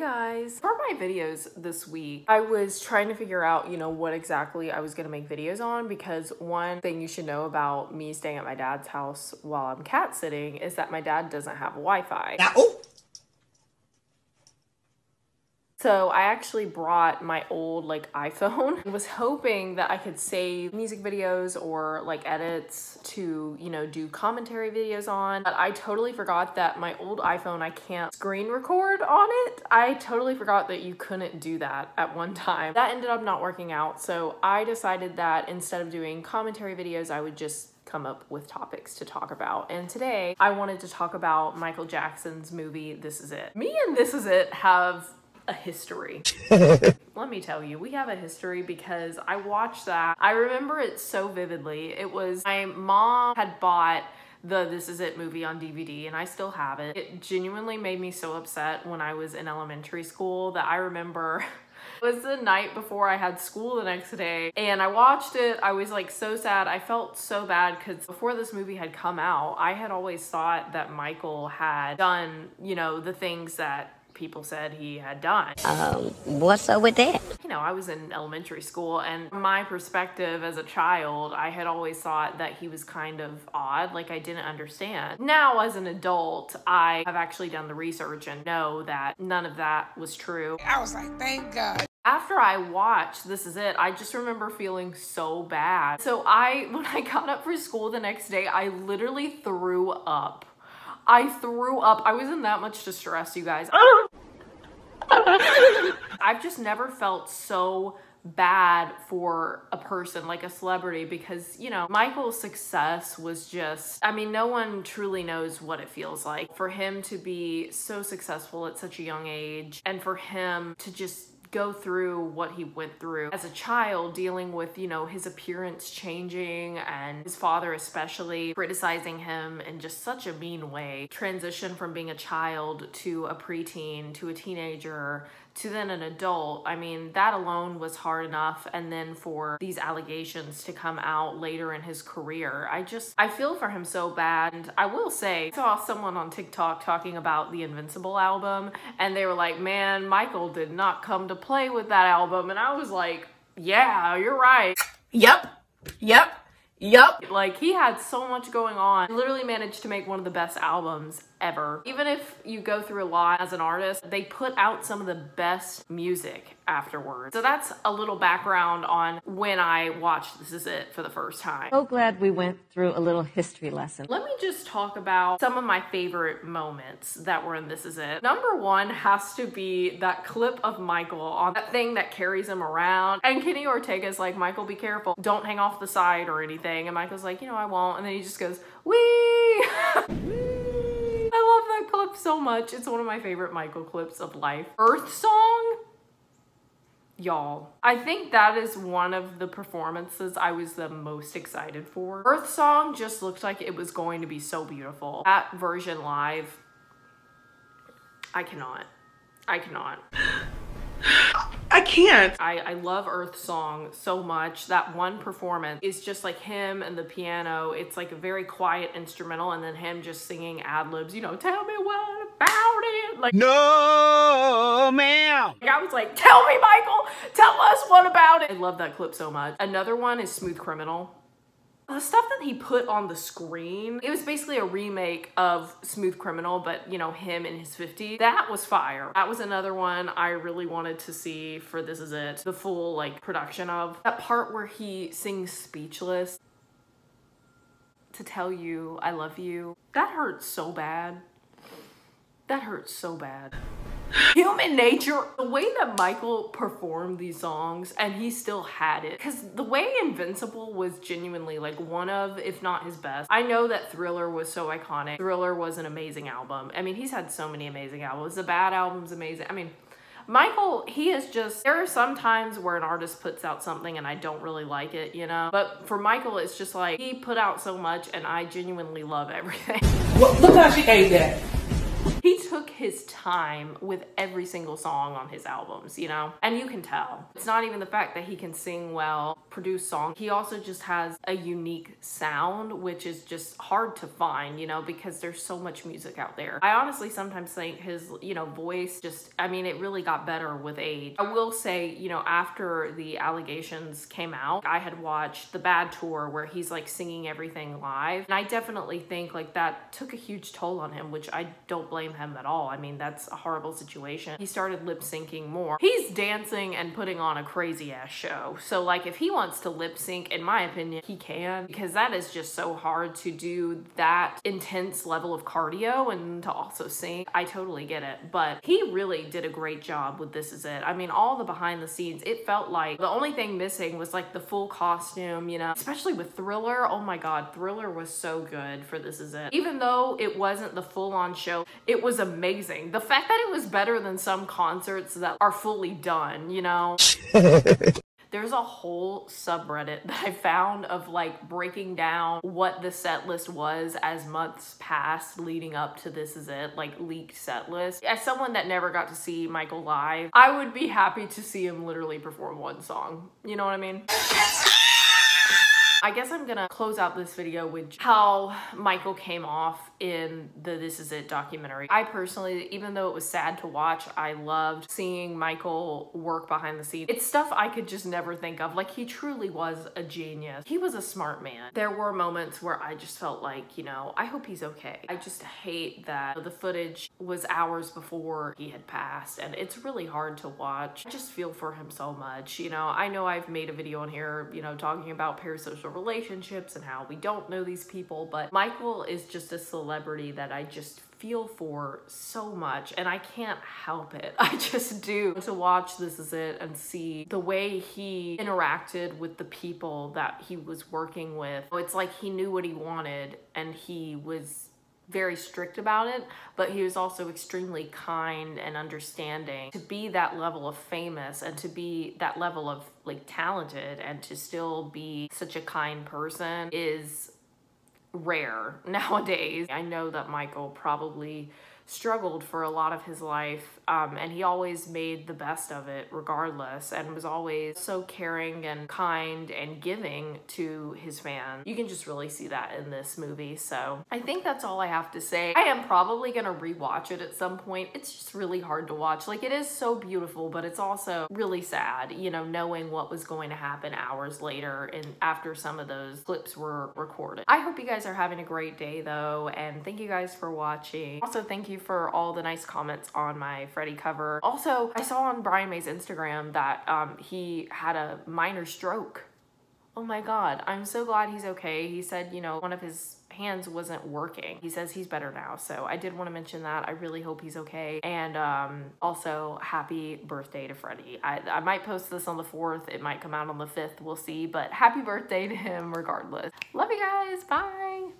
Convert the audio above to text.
guys! For my videos this week, I was trying to figure out, what exactly I was gonna make videos on, because one thing you should know about me staying at my dad's house while I'm cat sitting is that my dad doesn't have Wi-Fi. So I actually brought my old iPhone and was hoping that I could save music videos or edits to, do commentary videos on. But I totally forgot that my old iPhone, I can't screen record on it. I totally forgot that you couldn't do that at one time. That ended up not working out. So I decided that instead of doing commentary videos, I would just come up with topics to talk about. And today I wanted to talk about Michael Jackson's movie, This Is It. Me and This Is It have a history. Let me tell you, we have a history because I watched that. I remember it so vividly. It was my mom had bought the This Is It movie on DVD, and I still have it. It genuinely made me so upset when I was in elementary school that I remember it was the night before I had school the next day, and I watched it. I was so sad. I felt so bad because before this movie had come out, I had always thought that Michael had done, the things that people said he had done. What's up with that? I was in elementary school, and from my perspective as a child, I had always thought that he was kind of odd, I didn't understand. Now, as an adult, I have actually done the research and know that none of that was true. I was like, thank God. After I watched This Is It, I just remember feeling so bad. So when I got up for school the next day, I literally threw up. I threw up. I was in that much distress, you guys. I've just never felt so bad for a person, like a celebrity, because, Michael's success was just, no one truly knows what it feels like. For him to be so successful at such a young age, and for him to just go through what he went through as a child, dealing with, his appearance changing and his father especially criticizing him in just such a mean way. Transition from being a child to a preteen to a teenager to then an adult. That alone was hard enough. And then for these allegations to come out later in his career, I feel for him so bad. And I will say, I saw someone on TikTok talking about the Invincible album, and they were like, man, Michael did not come to play with that album. And I was like, yeah, you're right. Yep. He had so much going on. He literally managed to make one of the best albums ever. Even if you go through a lot as an artist, they put out some of the best music afterwards. So that's a little background on when I watched This Is It for the first time. So glad we went through a little history lesson. Let me just talk about some of my favorite moments that were in This Is It. Number one has to be that clip of Michael on that thing that carries him around. And Kenny Ortega's like, Michael, be careful. Don't hang off the side or anything. And Michael's like, I won't. And then he just goes, wee! I love that clip so much. It's one of my favorite Michael clips of life. Earth Song? Y'all, I think that is one of the performances I was the most excited for. Earth Song just looked like it was going to be so beautiful. That version live, I cannot. I can't. I love Earth Song so much. That one performance is just him and the piano. It's a very quiet instrumental, and then him just singing ad-libs, tell me what about it. No, ma'am. I was like, tell me, Michael, tell us what about it. I love that clip so much. Another one is Smooth Criminal. The stuff that he put on the screen, it was basically a remake of Smooth Criminal, but him in his 50s. That was fire. That was another one I really wanted to see for This Is It. The full production of. That part where he sings Speechless. To tell you I love you. That hurts so bad. That hurts so bad. Human Nature, the way that Michael performed these songs, and he still had it, because the way Invincible was genuinely one of, if not his best. I know that Thriller was so iconic. Thriller was an amazing album. He's had so many amazing albums. The Bad album's amazing. Michael, he is just, there are some times where an artist puts out something and I don't really like it, but for Michael, it's just he put out so much and I genuinely love everything. Well, look how she ate that. He He took his time with every single song on his albums, you know? And you can tell. It's not even the fact that he can sing well, produce songs. He also just has a unique sound, which is just hard to find, you know, because there's so much music out there. I honestly sometimes think his, you know, voice just, I mean, it really got better with age. I will say, you know, after the allegations came out, I had watched the Bad Tour where he's like singing everything live. And I definitely think like that took a huge toll on him, which I don't blame him at all. I mean, that's a horrible situation. He started lip syncing more. He's dancing and putting on a crazy ass show. So like if he wants to lip sync, in my opinion, he can, because that is just so hard to do that intense level of cardio and to also sing. I totally get it, but he really did a great job with This Is It. I mean, all the behind the scenes, it felt like the only thing missing was like the full costume, you know, especially with Thriller. Oh my God, Thriller was so good for This Is It. Even though it wasn't the full-on show, it was amazing. The fact that it was better than some concerts that are fully done, you know? There's a whole subreddit that I found of like breaking down what the set list was as months passed leading up to This Is It, like leaked set list. As someone that never got to see Michael live, I would be happy to see him literally perform one song. You know what I mean? I guess I'm gonna close out this video with how Michael came off in the This Is It documentary. I personally, even though it was sad to watch, I loved seeing Michael work behind the scenes. It's stuff I could just never think of. Like, he truly was a genius. He was a smart man. There were moments where I just felt like, you know, I hope he's okay. I just hate that the footage was hours before he had passed, and it's really hard to watch. I just feel for him so much. You know I've made a video on here, you know, talking about parasocial relationships and how we don't know these people, but Michael is just a celebrity that I just feel for so much, and I can't help it. I just do. To watch This Is It and see the way he interacted with the people that he was working with, it's like he knew what he wanted and he was very strict about it, but he was also extremely kind and understanding. To be that level of famous and to be that level of like talented and to still be such a kind person is rare nowadays. I know that Michael probably struggled for a lot of his life, and he always made the best of it regardless, and was always so caring and kind and giving to his fans. You can just really see that in this movie. So I think that's all I have to say. I am probably gonna rewatch it at some point. It's just really hard to watch. Like, it is so beautiful, but it's also really sad, you know, knowing what was going to happen hours later and after some of those clips were recorded. I hope you guys are having a great day though, and thank you guys for watching. Also, thank you for all the nice comments on my Freddy cover. Also, I saw on Brian May's Instagram that he had a minor stroke. Oh my God, I'm so glad he's okay. He said, you know, one of his hands wasn't working. He says he's better now, so I did want to mention that. I really hope he's okay. And also, happy birthday to Freddie. I might post this on the 4th. It might come out on the 5th. We'll see, but happy birthday to him regardless. Love you guys. Bye.